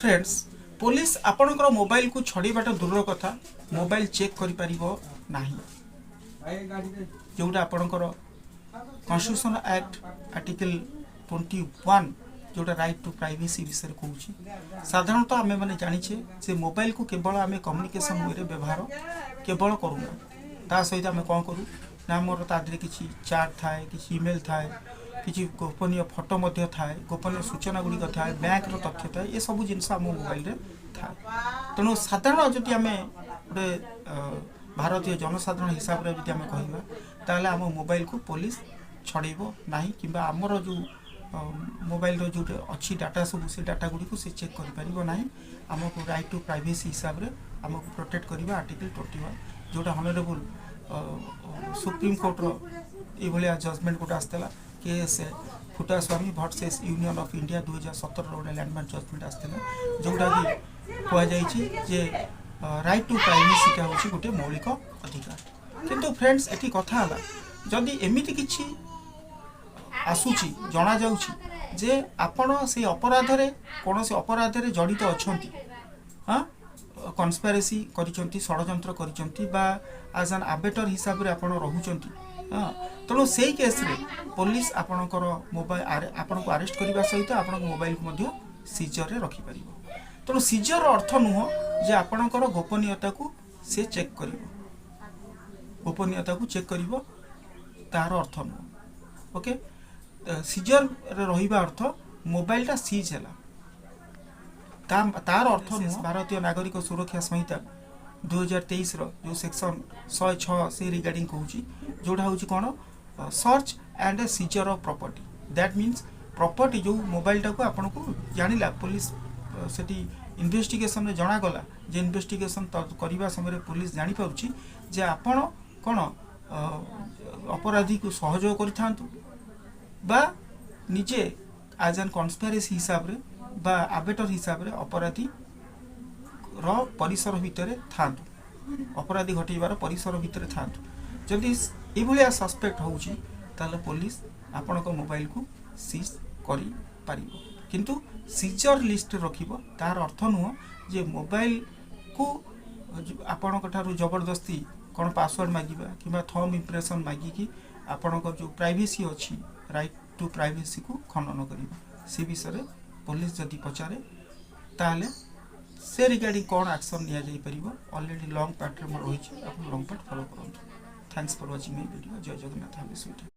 Friends police आपणकर mobile को छड़ाटा दूर कथा मोबाइल चेक कर जोटा आपणकर कॉन्स्टिट्यूशन एक्ट आर्टिकल 21 जोटा राइट टू प्राइवेसी विषय कहूँ साधारणतः आम मैंने जाचे से मोबाइल को केवल आम कम्युनिकेशन वे व्यवहार केवल करूना ता सहित आम कौन करूँ ना मोर तादे किसी चाट थाए कि इमेल थाए किसी गोपनीय फोटो मध्य थाए गोपनीय सूचना गुड़िक थाए बैंक तथ्य थाए ये सब जिनस आम मोबाइल थाए तेणु साधारण जदि आम गोटे भारतीय जनसाधारण हिसाब से जब आम कहवा आम मोबाइल को पुलिस छड़ेब ना कि आमर जो मोबाइल जो अच्छी डाटा सब से डाटा गुड़ी से चेक कर आमको राइट टू प्राइवेसी हिसाब से आमको प्रोटेक्ट करवा आर्टिकल 21 जोटा हनरेबल सुप्रीम कोर्टर ये जजमेंट गोटे आसला केस फुटा स्वामी वर्सेस यूनियन ऑफ इंडिया 2017 गोटे लैंडमार्क जजमेंट आसला जोटा कि कहुई राइट टू प्राइवेसी का हूँ गोटे मौलिक अधिकार किंतु फ्रेंड्स एटी कथा जदि एमिति किछि आसुची जना जाउची जे आपण से अपराध रे कौन से अपराध रे जड़ित अछंती हाँ कन्स्पिरेसी करिसंती षडयंत्र करिसंती बा एज एन आबेटर हिसाब रे आपण रहउचंती हाँ तेणु से केस रे पुलिस आपणकर मोबाइल आपण को अरेस्ट करने सहित आपण मोबाइल को मध्य सीजर रे रखि परिबो तेणु सीजर अर्थ नुह जे आपणकर गोपनीयता को से चेक करिवो गोपनीयता को चेक करिवो तार अर्थ नुह ओके सीजर रे रहिबा अर्थ मोबाइल टा सीज हैला तार अर्थ नुह भारतीय नागरिक सुरक्षा संहिता 2023 रो जो सेक्शन 106 से रिगार्डिंग कहूची जोटा हूँ कौन search and seizure of property that means property जो मोबाइल टाक आपन को जानिला पुलिस सेठी इन्वेस्टिगेशन में जना गला जे इन्वेस्टिगेशन करने समय पुलिस जानी पारुची जे आपण कौन अपराधी को सहयोग करिथांतु बा निजे एज एन कन्स्पिरेसी हिसाब रे बा आबेटर हिसाब रे अपराधी रो परिसर भितर थांतु अपराधी घटेबार परिसर भितर थांतु जदि ये सस्पेक्ट होउची ताले पुलिस आपण को मोबाइल को सीज करि पारिबो किंतु सीजर लिस्ट रखिबो तार अर्थ नुह जे मोबाइल को आपण ठारू जबरदस्ती कौन पासवर्ड मागिबा किबा थंब इंप्रेशन मागिकी आपण को जो प्राइवेसी अच्छी राइट टू प्राइवेसी को खनन करिबा से विषय पुलिस जदि पचारे ताले से रिगार्डिंग कौन एक्शन निया जाई परिबो ऑलरेडी लॉन्ग पार्ट रे रही आप लॉन्ग पार्ट फॉलो करंतु thanks for watching my video जय जगन्नाथ।